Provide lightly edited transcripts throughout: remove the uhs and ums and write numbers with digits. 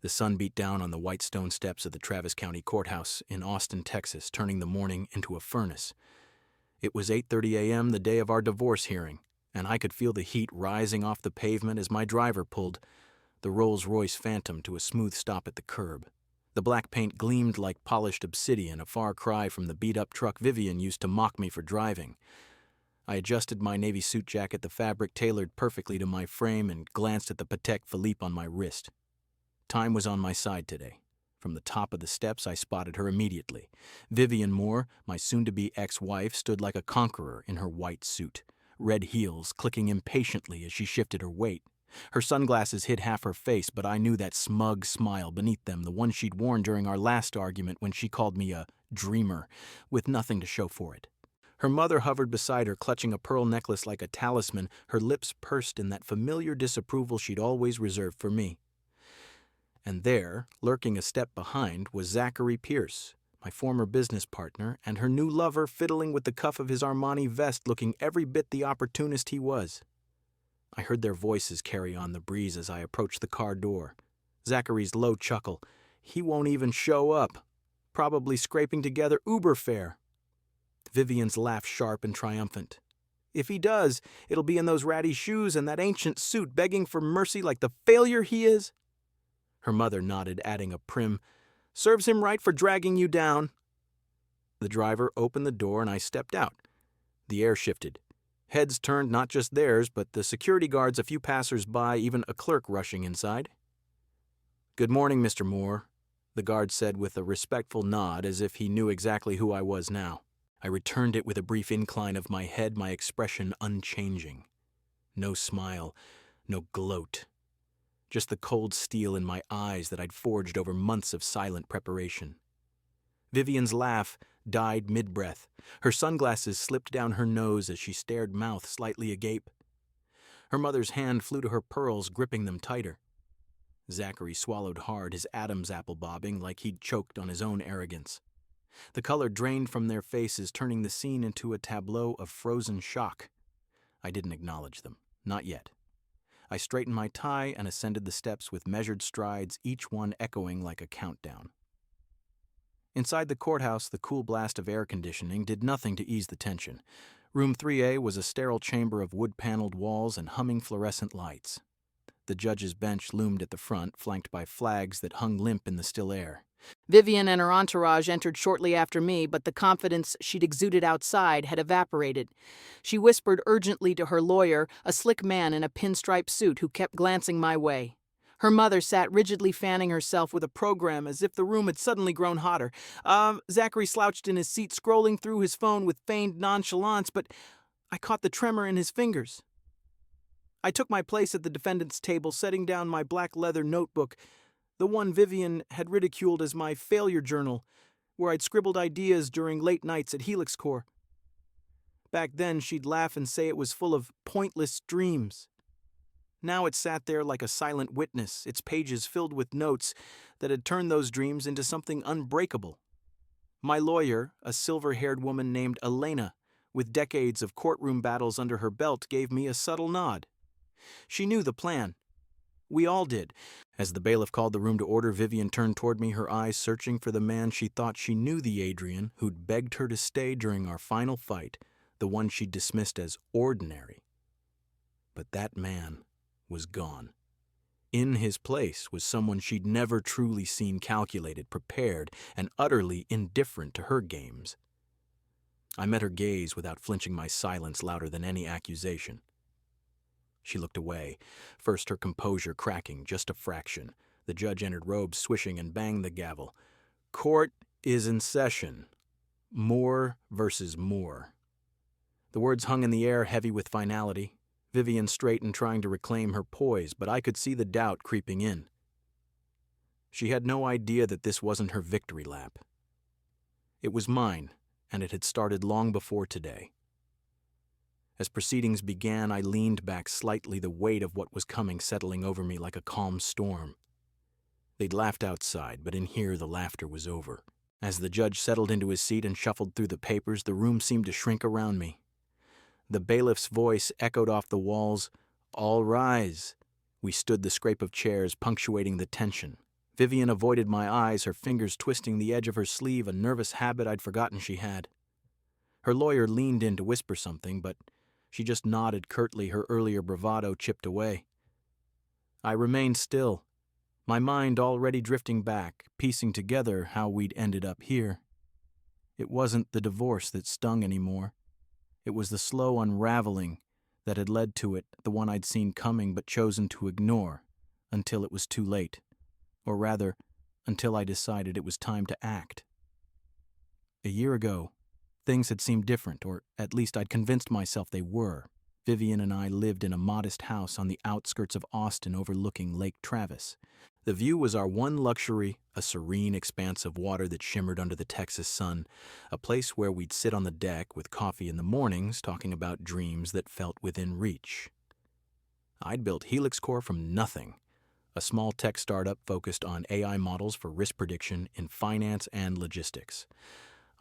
The sun beat down on the white stone steps of the Travis County Courthouse in Austin, Texas, turning the morning into a furnace. It was 8:30 a.m. the day of our divorce hearing, and I could feel the heat rising off the pavement as my driver pulled the Rolls-Royce Phantom to a smooth stop at the curb. The black paint gleamed like polished obsidian, a far cry from the beat-up truck Vivian used to mock me for driving. I adjusted my navy suit jacket, the fabric tailored perfectly to my frame, and glanced at the Patek Philippe on my wrist. Time was on my side today. From the top of the steps, I spotted her immediately. Vivian Moore, my soon-to-be ex-wife, stood like a conqueror in her white suit, red heels clicking impatiently as she shifted her weight. Her sunglasses hid half her face, but I knew that smug smile beneath them, the one she'd worn during our last argument when she called me a dreamer, with nothing to show for it. Her mother hovered beside her, clutching a pearl necklace like a talisman, her lips pursed in that familiar disapproval she'd always reserved for me. And there, lurking a step behind, was Zachary Pierce, my former business partner, and her new lover fiddling with the cuff of his Armani vest, looking every bit the opportunist he was. I heard their voices carry on the breeze as I approached the car door. Zachary's low chuckle. He won't even show up. Probably scraping together Uber fare. Vivian's laugh sharp and triumphant. If he does, it'll be in those ratty shoes and that ancient suit, begging for mercy like the failure he is. Her mother nodded, adding a prim, "Serves him right for dragging you down." The driver opened the door and I stepped out. The air shifted. Heads turned, not just theirs, but the security guards, a few passers-by, even a clerk rushing inside. "Good morning, Mr. Moore," the guard said with a respectful nod, as if he knew exactly who I was now. I returned it with a brief incline of my head, my expression unchanging. No smile, no gloat. Just the cold steel in my eyes that I'd forged over months of silent preparation. Vivian's laugh died mid-breath. Her sunglasses slipped down her nose as she stared, mouth slightly agape. Her mother's hand flew to her pearls, gripping them tighter. Zachary swallowed hard, his Adam's apple bobbing like he'd choked on his own arrogance. The color drained from their faces, turning the scene into a tableau of frozen shock. I didn't acknowledge them. Not yet. I straightened my tie and ascended the steps with measured strides, each one echoing like a countdown. Inside the courthouse, the cool blast of air conditioning did nothing to ease the tension. Room 3A was a sterile chamber of wood-paneled walls and humming fluorescent lights. The judge's bench loomed at the front, flanked by flags that hung limp in the still air. Vivian and her entourage entered shortly after me, but the confidence she'd exuded outside had evaporated. She whispered urgently to her lawyer, a slick man in a pinstripe suit who kept glancing my way. Her mother sat rigidly fanning herself with a program as if the room had suddenly grown hotter. Zachary slouched in his seat, scrolling through his phone with feigned nonchalance, but I caught the tremor in his fingers. I took my place at the defendant's table, setting down my black leather notebook, the one Vivian had ridiculed as my failure journal, where I'd scribbled ideas during late nights at Helix Corps. Back then, she'd laugh and say it was full of pointless dreams. Now it sat there like a silent witness, its pages filled with notes that had turned those dreams into something unbreakable. My lawyer, a silver-haired woman named Elena, with decades of courtroom battles under her belt, gave me a subtle nod. She knew the plan. We all did. As the bailiff called the room to order, Vivian turned toward me, her eyes searching for the man she thought she knew, the Adrian who'd begged her to stay during our final fight, the one she'd dismissed as ordinary. But that man was gone. In his place was someone she'd never truly seen calculated, prepared, and utterly indifferent to her games. I met her gaze without flinching, my silence louder than any accusation. She looked away, first her composure cracking just a fraction. The judge entered, robes swishing, and banged the gavel. "Court is in session. Moore versus Moore." The words hung in the air, heavy with finality. Vivian straightened, trying to reclaim her poise, but I could see the doubt creeping in. She had no idea that this wasn't her victory lap. It was mine, and it had started long before today. As proceedings began, I leaned back slightly, the weight of what was coming settling over me like a calm storm. They'd laughed outside, but in here the laughter was over. As the judge settled into his seat and shuffled through the papers, the room seemed to shrink around me. The bailiff's voice echoed off the walls, "All rise." We stood, the scrape of chairs punctuating the tension. Vivian avoided my eyes, her fingers twisting the edge of her sleeve, a nervous habit I'd forgotten she had. Her lawyer leaned in to whisper something, but she just nodded curtly, her earlier bravado chipped away. I remained still, my mind already drifting back, piecing together how we'd ended up here. It wasn't the divorce that stung anymore. It was the slow unraveling that had led to it, the one I'd seen coming but chosen to ignore until it was too late. Or rather, until I decided it was time to act. A year ago, things had seemed different, or at least I'd convinced myself they were. Vivian and I lived in a modest house on the outskirts of Austin overlooking Lake Travis. The view was our one luxury, a serene expanse of water that shimmered under the Texas sun, a place where we'd sit on the deck with coffee in the mornings talking about dreams that felt within reach. I'd built HelixCore from nothing, a small tech startup focused on AI models for risk prediction in finance and logistics.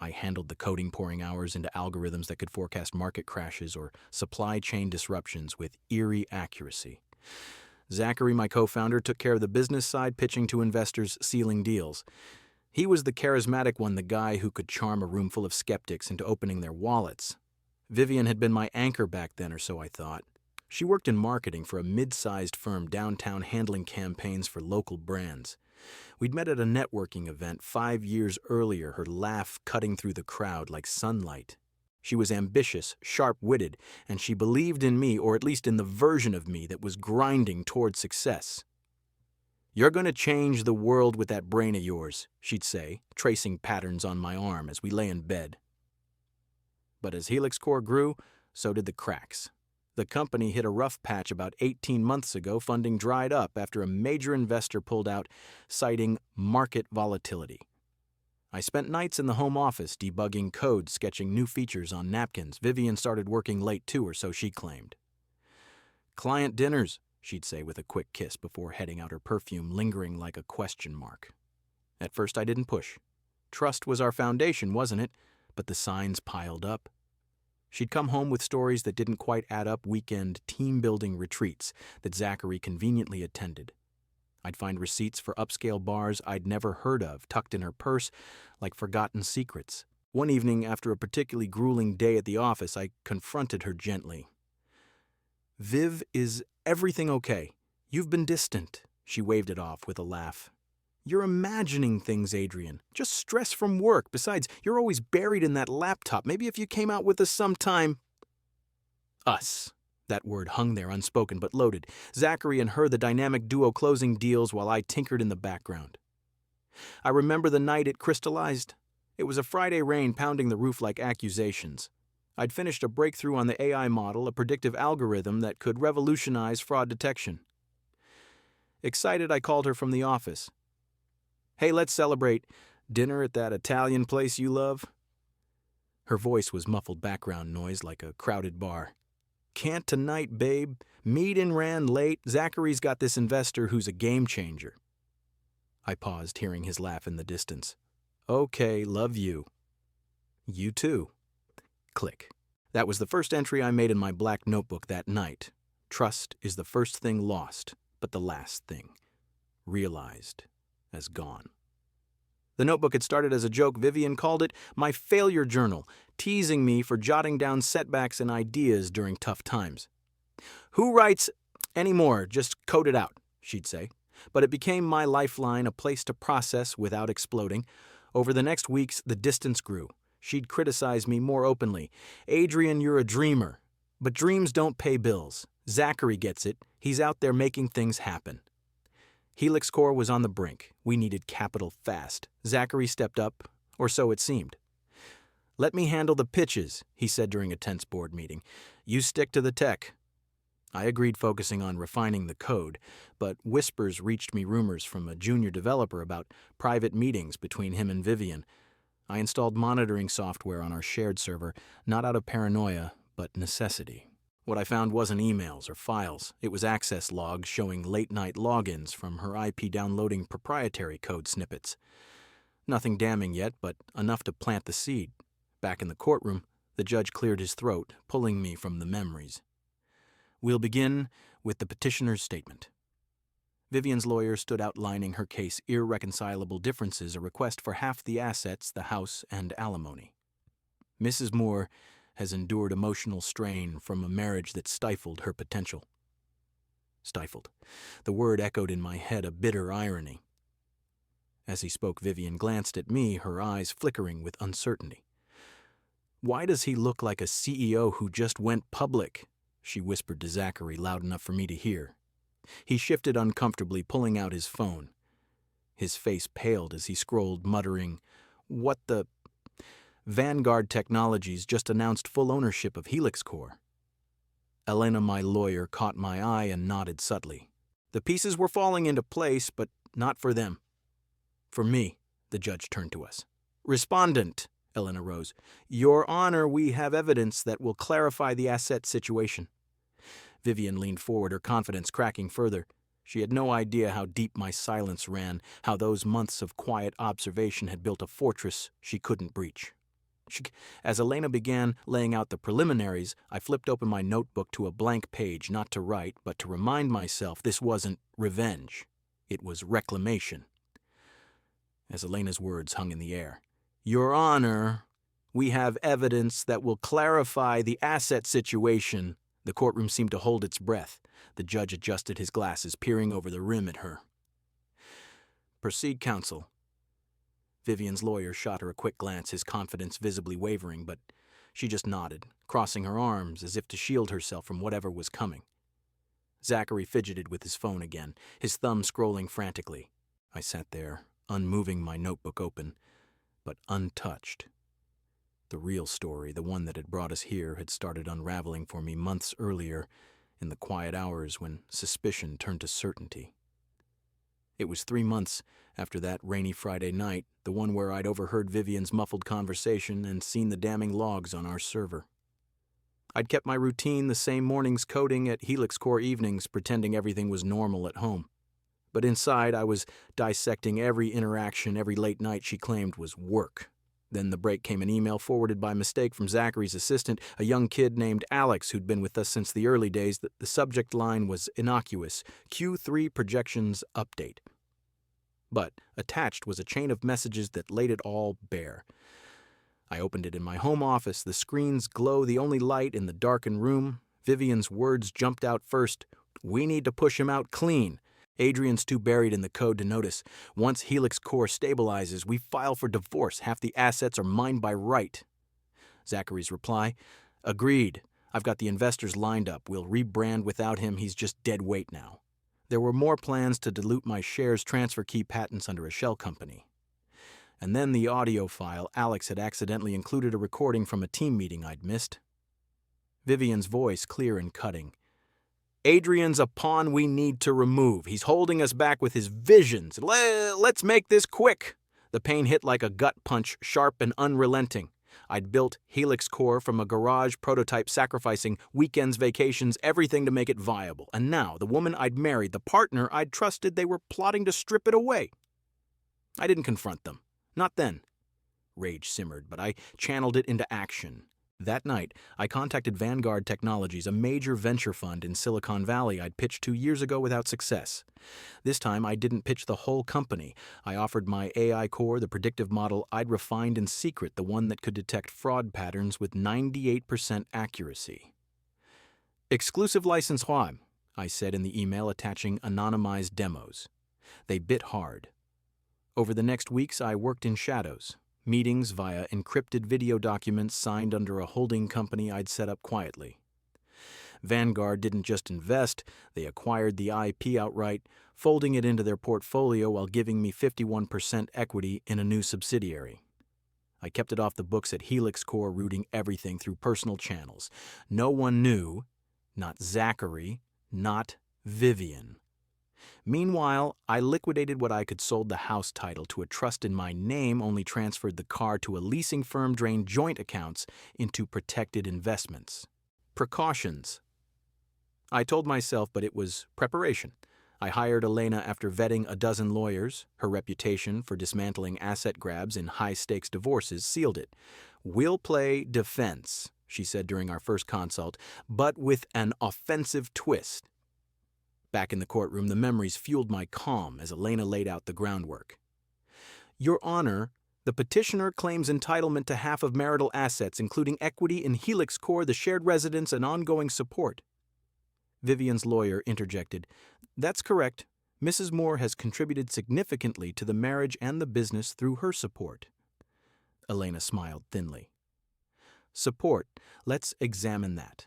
I handled the coding, pouring hours into algorithms that could forecast market crashes or supply chain disruptions with eerie accuracy. Zachary, my co-founder, took care of the business side, pitching to investors, sealing deals. He was the charismatic one, the guy who could charm a room full of skeptics into opening their wallets. Vivian had been my anchor back then, or so I thought. She worked in marketing for a mid-sized firm downtown handling campaigns for local brands. We'd met at a networking event 5 years earlier, her laugh cutting through the crowd like sunlight. She was ambitious, sharp-witted, and she believed in me, or at least in the version of me that was grinding toward success. "You're going to change the world with that brain of yours," she'd say, tracing patterns on my arm as we lay in bed. But as HelixCore grew, so did the cracks. The company hit a rough patch about 18 months ago. Funding dried up after a major investor pulled out, citing market volatility. I spent nights in the home office debugging code, sketching new features on napkins. Vivian started working late too, or so she claimed. "Client dinners," she'd say with a quick kiss before heading out, her perfume lingering like a question mark. At first I didn't push. Trust was our foundation, wasn't it? But the signs piled up. She'd come home with stories that didn't quite add up, weekend team-building retreats that Zachary conveniently attended. I'd find receipts for upscale bars I'd never heard of tucked in her purse like forgotten secrets. One evening, after a particularly grueling day at the office, I confronted her gently. "Viv, is everything okay? You've been distant." She waved it off with a laugh. "You're imagining things, Adrian. Just stress from work. Besides, you're always buried in that laptop. Maybe if you came out with us sometime." Us. That word hung there unspoken but loaded. Zachary and her, the dynamic duo closing deals while I tinkered in the background. I remember the night it crystallized. It was a Friday rain pounding the roof like accusations. I'd finished a breakthrough on the AI model, a predictive algorithm that could revolutionize fraud detection. Excited, I called her from the office. "Hey, let's celebrate. Dinner at that Italian place you love?" Her voice was muffled background noise like a crowded bar. "Can't tonight, babe. Meeting ran late. Zachary's got this investor who's a game changer." I paused, hearing his laugh in the distance. "Okay, love you." "You too." Click. That was the first entry I made in my black notebook that night. Trust is the first thing lost, but the last thing realized as gone. The notebook had started as a joke. Vivian called it my failure journal, teasing me for jotting down setbacks and ideas during tough times. "Who writes anymore? Just code it out," she'd say. But it became my lifeline, a place to process without exploding. Over the next weeks, the distance grew. She'd criticize me more openly. "Adrian, you're a dreamer. But dreams don't pay bills. Zachary gets it. He's out there making things happen." HelixCore was on the brink. We needed capital fast. Zachary stepped up, or so it seemed. "Let me handle the pitches," he said during a tense board meeting. "You stick to the tech." I agreed, focusing on refining the code, but whispers reached me, rumors from a junior developer about private meetings between him and Vivian. I installed monitoring software on our shared server, not out of paranoia, but necessity. What I found wasn't emails or files. It was access logs showing late-night logins from her IP downloading proprietary code snippets. Nothing damning yet, but enough to plant the seed. Back in the courtroom, the judge cleared his throat, pulling me from the memories. "We'll begin with the petitioner's statement." Vivian's lawyer stood outlining her case irreconcilable differences, a request for half the assets, the house, and alimony. Mrs. Moore has endured emotional strain from a marriage that stifled her potential. Stifled. The word echoed in my head, a bitter irony. As he spoke, Vivian glanced at me, her eyes flickering with uncertainty. "Why does he look like a CEO who just went public?" she whispered to Zachary, loud enough for me to hear. He shifted uncomfortably, pulling out his phone. His face paled as he scrolled, muttering, "What the—" "Vanguard Technologies just announced full ownership of Helix Corp." Elena, my lawyer, caught my eye and nodded subtly. The pieces were falling into place, but not for them. "For me," the judge turned to us. "Respondent," Elena rose. "Your Honor, we have evidence that will clarify the asset situation." Vivian leaned forward, her confidence cracking further. She had no idea how deep my silence ran, how those months of quiet observation had built a fortress she couldn't breach. As Elena began laying out the preliminaries, I flipped open my notebook to a blank page, not to write, but to remind myself this wasn't revenge. It was reclamation. As Elena's words hung in the air, "Your Honor, we have evidence that will clarify the asset situation." The courtroom seemed to hold its breath. The judge adjusted his glasses, peering over the rim at her. "Proceed, counsel." Vivian's lawyer shot her a quick glance, his confidence visibly wavering, but she just nodded, crossing her arms as if to shield herself from whatever was coming. Zachary fidgeted with his phone again, his thumb scrolling frantically. I sat there, unmoving, my notebook open, but untouched. The real story, the one that had brought us here, had started unraveling for me months earlier, in the quiet hours when suspicion turned to certainty. It was 3 months after that rainy Friday night, the one where I'd overheard Vivian's muffled conversation and seen the damning logs on our server. I'd kept my routine, the same mornings coding at Helix Corp evenings, pretending everything was normal at home. But inside, I was dissecting every interaction, every late night she claimed was work. Then the break came an email forwarded by mistake from Zachary's assistant, a young kid named Alex who'd been with us since the early days. The subject line was innocuous, Q3 projections update. But attached was a chain of messages that laid it all bare. I opened it in my home office, the screen's glow the only light in the darkened room. Vivian's words jumped out first. "We need to push him out clean. Adrian's too buried in the code to notice. Once Helix Corp stabilizes, we file for divorce. Half the assets are mine by right." Zachary's reply, "Agreed. I've got the investors lined up. We'll rebrand without him. He's just dead weight now." There were more plans to dilute my shares, transfer key patents under a shell company. And then the audio file. Alex had accidentally included a recording from a team meeting I'd missed. Vivian's voice clear and cutting. "Adrian's a pawn we need to remove. He's holding us back with his visions. Let's make this quick." The pain hit like a gut punch, sharp and unrelenting. I'd built Helix Corp from a garage prototype, sacrificing weekends, vacations, everything to make it viable. And now, the woman I'd married, the partner I'd trusted, they were plotting to strip it away. I didn't confront them. Not then. Rage simmered, but I channeled it into action. That night, I contacted Vanguard Technologies, a major venture fund in Silicon Valley I'd pitched 2 years ago without success. This time, I didn't pitch the whole company. I offered my AI core, the predictive model I'd refined in secret, the one that could detect fraud patterns with 98% accuracy. "Exclusive license Huam," I said in the email, attaching anonymized demos. They bit hard. Over the next weeks, I worked in shadows. Meetings via encrypted video documents signed under a holding company I'd set up quietly. Vanguard didn't just invest, they acquired the IP outright, folding it into their portfolio while giving me 51% equity in a new subsidiary. I kept it off the books at Helix Corp, routing everything through personal channels. No one knew, not Zachary, not Vivian. Meanwhile, I liquidated what I could, sold the house title to a trust in my name, only transferred the car to a leasing firm, drained joint accounts into protected investments. Precautions. I told myself, but it was preparation. I hired Elena after vetting a dozen lawyers. Her reputation for dismantling asset grabs in high-stakes divorces sealed it. "We'll play defense," she said during our first consult, "but with an offensive twist." Back in the courtroom, the memories fueled my calm as Elena laid out the groundwork. Your Honor, the petitioner claims entitlement to half of marital assets, including equity in Helix Corps, the shared residence, and ongoing support. Vivian's lawyer interjected. That's correct. Mrs. Moore has contributed significantly to the marriage and the business through her support. Elena smiled thinly. Support. Let's examine that.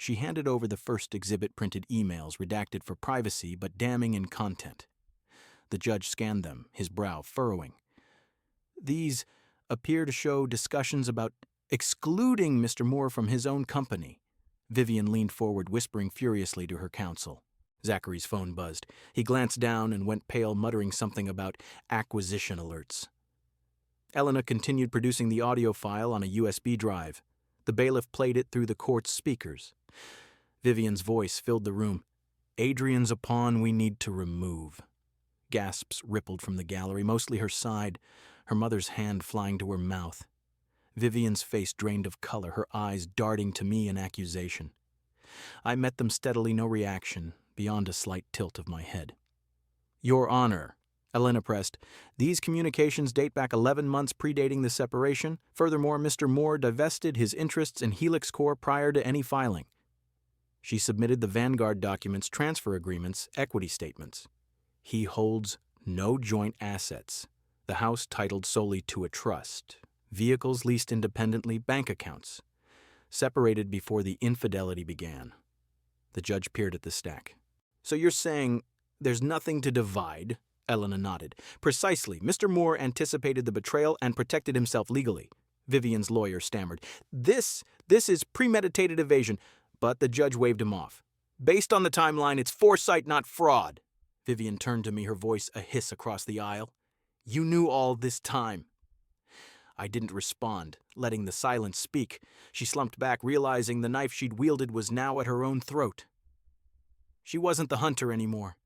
She handed over the first exhibit printed emails redacted for privacy but damning in content. The judge scanned them, his brow furrowing. These appear to show discussions about excluding Mr. Moore from his own company. Vivian leaned forward, whispering furiously to her counsel. Zachary's phone buzzed. He glanced down and went pale, muttering something about acquisition alerts. Elena continued producing the audio file on a USB drive. The bailiff played it through the court's speakers. Vivian's voice filled the room. Adrian's a pawn we need to remove. Gasps rippled from the gallery, mostly her side, her mother's hand flying to her mouth. Vivian's face drained of color, her eyes darting to me in accusation. I met them steadily, no reaction, beyond a slight tilt of my head. Your Honor, Elena pressed, these communications date back 11 months predating the separation. Furthermore, Mr. Moore divested his interests in Helix Corps prior to any filing. She submitted the Vanguard documents, transfer agreements, equity statements. He holds no joint assets. The house titled solely to a trust. Vehicles leased independently, bank accounts. Separated before the infidelity began. The judge peered at the stack. So you're saying there's nothing to divide? Elena nodded. Precisely. Mr. Moore anticipated the betrayal and protected himself legally. Vivian's lawyer stammered. This is premeditated evasion, but the judge waved him off. Based on the timeline, it's foresight, not fraud. Vivian turned to me, her voice a hiss across the aisle. You knew all this time. I didn't respond, letting the silence speak. She slumped back, realizing the knife she'd wielded was now at her own throat. She wasn't the hunter anymore.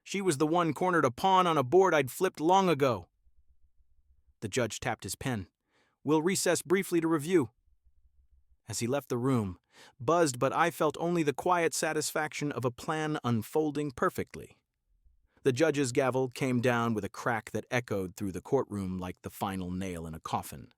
She was the one cornered a pawn on a board I'd flipped long ago. The judge tapped his pen. We'll recess briefly to review. As he left the room, buzzed, but I felt only the quiet satisfaction of a plan unfolding perfectly. The judge's gavel came down with a crack that echoed through the courtroom like the final nail in a coffin.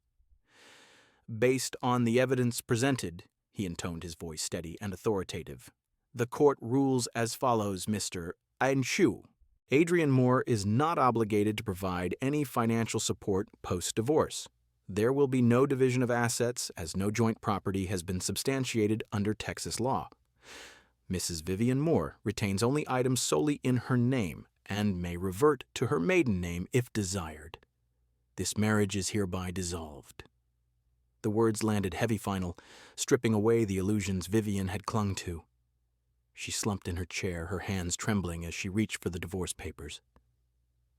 Based on the evidence presented, he intoned, his voice steady and authoritative, the court rules as follows, Mr. Anshu. Adrian Moore is not obligated to provide any financial support post-divorce. There will be no division of assets, as no joint property has been substantiated under Texas law. Mrs. Vivian Moore retains only items solely in her name and may revert to her maiden name if desired. This marriage is hereby dissolved. The words landed heavy final, stripping away the illusions Vivian had clung to. She slumped in her chair, her hands trembling as she reached for the divorce papers.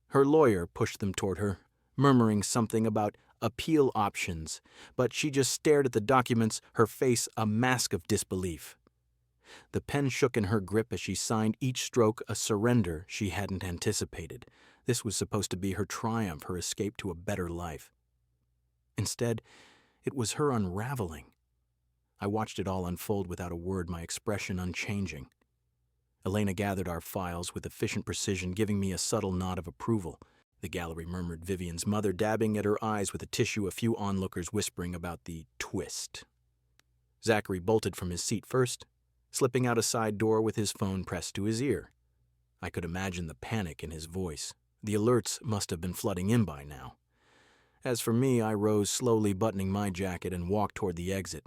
Her lawyer pushed them toward her, murmuring something about appeal options, but she just stared at the documents, her face a mask of disbelief. The pen shook in her grip as she signed each stroke a surrender she hadn't anticipated. This was supposed to be her triumph, her escape to a better life. Instead, it was her unraveling. I watched it all unfold without a word, my expression unchanging. Elena gathered our files with efficient precision, giving me a subtle nod of approval. The gallery murmured, Vivian's mother dabbing at her eyes with a tissue, a few onlookers whispering about the twist. Zachary bolted from his seat first, slipping out a side door with his phone pressed to his ear. I could imagine the panic in his voice. The alerts must have been flooding in by now. As for me, I rose slowly, buttoning my jacket, and walked toward the exit.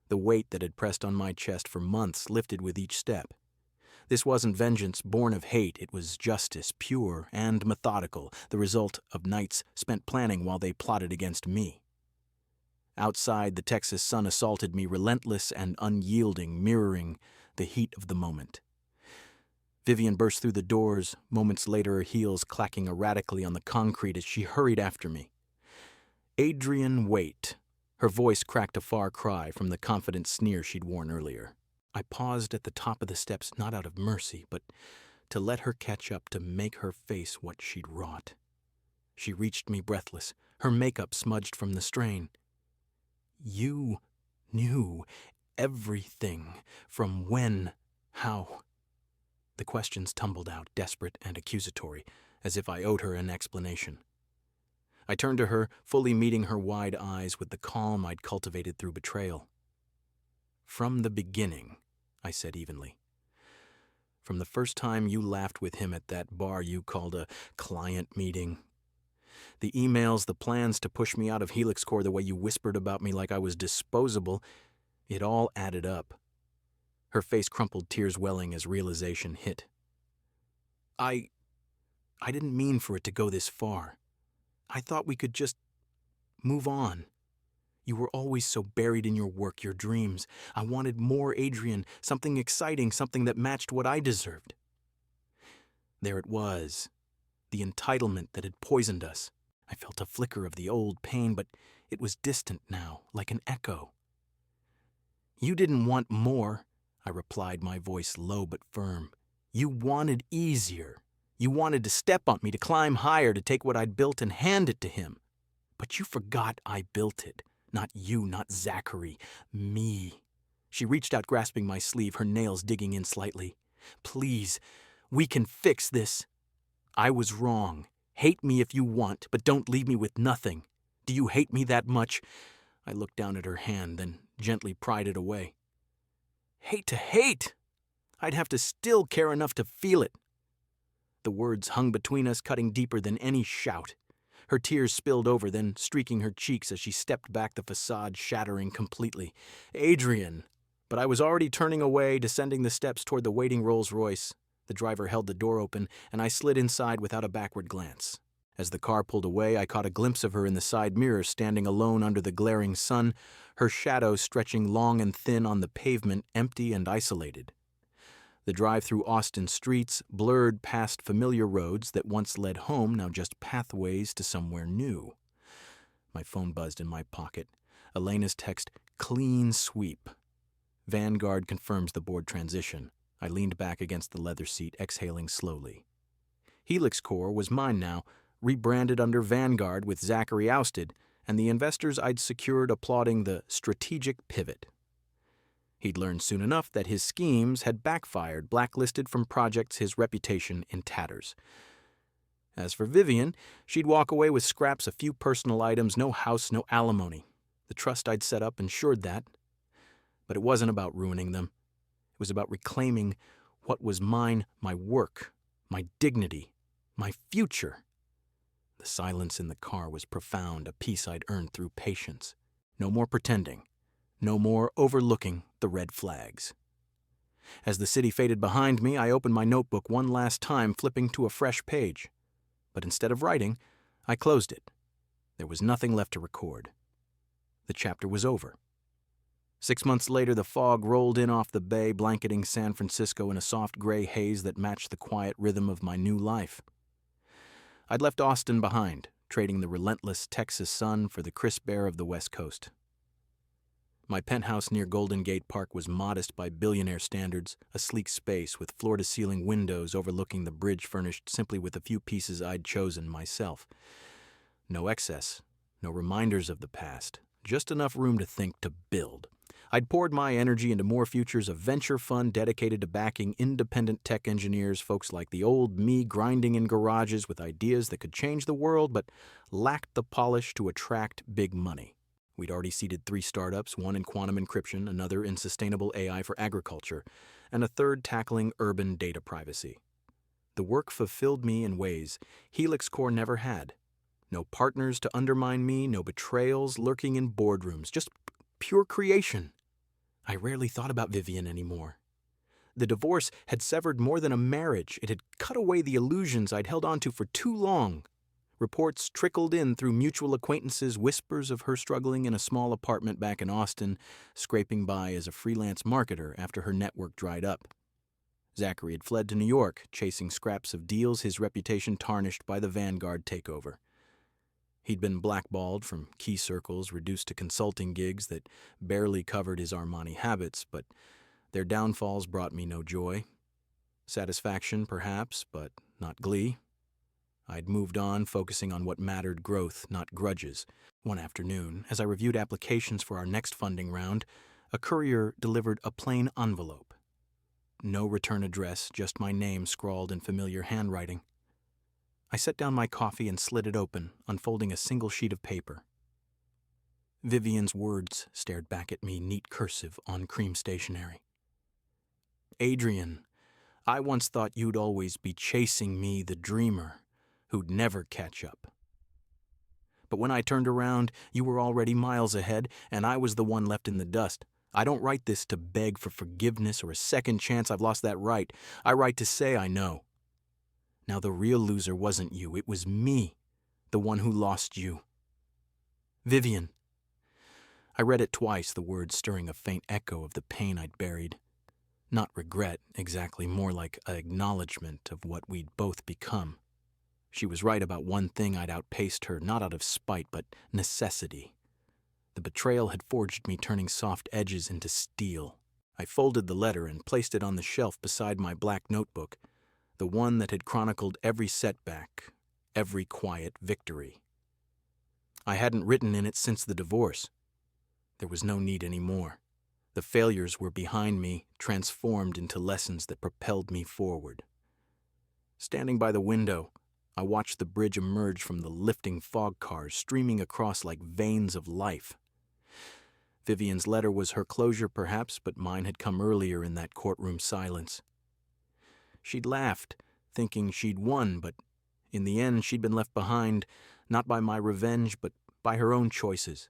The weight that had pressed on my chest for months lifted with each step. This wasn't vengeance born of hate. It was justice, pure and methodical, the result of nights spent planning while they plotted against me. Outside, the Texas sun assaulted me, relentless and unyielding, mirroring the heat of the moment. Vivian burst through the doors, moments later her heels clacking erratically on the concrete as she hurried after me. Adrian Waite. Her voice cracked a far cry from the confident sneer she'd worn earlier. I paused at the top of the steps, not out of mercy, but to let her catch up, to make her face what she'd wrought. She reached me breathless, her makeup smudged from the strain. You knew everything. From when? How? The questions tumbled out, desperate and accusatory, as if I owed her an explanation. I turned to her, fully meeting her wide eyes with the calm I'd cultivated through betrayal. "From the beginning," I said evenly. "From the first time you laughed with him at that bar you called a client meeting. The emails, the plans to push me out of Helix Corps, the way you whispered about me like I was disposable, it all added up." Her face crumpled, tears welling as realization hit. I didn't mean for it to go this far. I thought we could just move on. You were always so buried in your work, your dreams. I wanted more Adrian, something exciting, something that matched what I deserved. There it was, the entitlement that had poisoned us. I felt a flicker of the old pain, but it was distant now, like an echo. "You didn't want more," I replied, my voice low but firm. "You wanted easier. You wanted to step on me, to climb higher, to take what I'd built and hand it to him. But you forgot I built it. Not you, not Zachary. Me." She reached out, grasping my sleeve, her nails digging in slightly. "Please, we can fix this. I was wrong. Hate me if you want, but don't leave me with nothing. Do you hate me that much?" I looked down at her hand, then gently pried it away. "Hate to hate! I'd have to still care enough to feel it." The words hung between us, cutting deeper than any shout. Her tears spilled over, then streaking her cheeks as she stepped back, the facade shattering completely. "Adrian!" But I was already turning away, descending the steps toward the waiting Rolls-Royce. The driver held the door open, and I slid inside without a backward glance. As the car pulled away, I caught a glimpse of her in the side mirror, standing alone under the glaring sun, her shadow stretching long and thin on the pavement, empty and isolated. The drive through Austin streets blurred past familiar roads that once led home, now just pathways to somewhere new. My phone buzzed in my pocket. Elena's text, "Clean sweep. Vanguard confirms the board transition." I leaned back against the leather seat, exhaling slowly. Helix Corps was mine now, rebranded under Vanguard with Zachary ousted, and the investors I'd secured applauding the strategic pivot. He'd learned soon enough that his schemes had backfired, blacklisted from projects, his reputation in tatters. As for Vivian, she'd walk away with scraps, a few personal items, no house, no alimony. The trust I'd set up ensured that. But it wasn't about ruining them. It was about reclaiming what was mine, my work, my dignity, my future. The silence in the car was profound, a peace I'd earned through patience. No more pretending. No more overlooking the red flags. As the city faded behind me, I opened my notebook one last time, flipping to a fresh page. But instead of writing, I closed it. There was nothing left to record. The chapter was over. 6 months later, the fog rolled in off the bay, blanketing San Francisco in a soft gray haze that matched the quiet rhythm of my new life. I'd left Austin behind, trading the relentless Texas sun for the crisp air of the West Coast. My penthouse near Golden Gate Park was modest by billionaire standards, a sleek space with floor-to-ceiling windows overlooking the bridge furnished simply with a few pieces I'd chosen myself. No excess, no reminders of the past, just enough room to think, to build. I'd poured my energy into more futures, a venture fund dedicated to backing independent tech engineers, folks like the old me grinding in garages with ideas that could change the world but lacked the polish to attract big money. We'd already seeded 3 startups, one in quantum encryption, another in sustainable AI for agriculture, and a third tackling urban data privacy. The work fulfilled me in ways Helix Corps never had. No partners to undermine me, no betrayals lurking in boardrooms, just pure creation. I rarely thought about Vivian anymore. The divorce had severed more than a marriage. It had cut away the illusions I'd held onto for too long. Reports trickled in through mutual acquaintances, whispers of her struggling in a small apartment back in Austin, scraping by as a freelance marketer after her network dried up. Zachary had fled to New York, chasing scraps of deals, his reputation tarnished by the Vanguard takeover. He'd been blackballed from key circles, reduced to consulting gigs that barely covered his Armani habits, but their downfalls brought me no joy. Satisfaction, perhaps, but not glee. I'd moved on, focusing on what mattered, growth, not grudges. One afternoon, as I reviewed applications for our next funding round, a courier delivered a plain envelope. no return address, just my name scrawled in familiar handwriting. I set down my coffee and slid it open, unfolding a single sheet of paper. Vivian's words stared back at me, neat cursive on cream stationery. Adrian, I once thought you'd always be chasing me, the dreamer, who'd never catch up. But when I turned around, you were already miles ahead, and I was the one left in the dust. I don't write this to beg for forgiveness or a second chance. I've lost that right. I write to say I know. Now the real loser wasn't you. It was me, the one who lost you. Vivian. I read it twice, the words stirring a faint echo of the pain I'd buried. Not regret, exactly, more like an acknowledgement of what we'd both become. She was right about one thing. I'd outpaced her, not out of spite, but necessity. The betrayal had forged me, turning soft edges into steel. I folded the letter and placed it on the shelf beside my black notebook, the one that had chronicled every setback, every quiet victory. I hadn't written in it since the divorce. There was no need anymore. The failures were behind me, transformed into lessons that propelled me forward. Standing by the window, I watched the bridge emerge from the lifting fog cars, streaming across like veins of life. Vivian's letter was her closure, perhaps, but mine had come earlier in that courtroom silence. She'd laughed, thinking she'd won, but in the end she'd been left behind, not by my revenge, but by her own choices.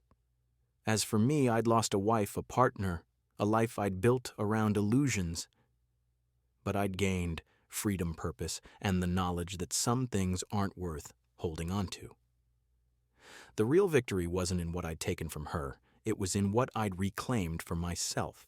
As for me, I'd lost a wife, a partner, a life I'd built around illusions. But I'd gained freedom, purpose, and the knowledge that some things aren't worth holding on to. The real victory wasn't in what I'd taken from her. It was in what I'd reclaimed for myself.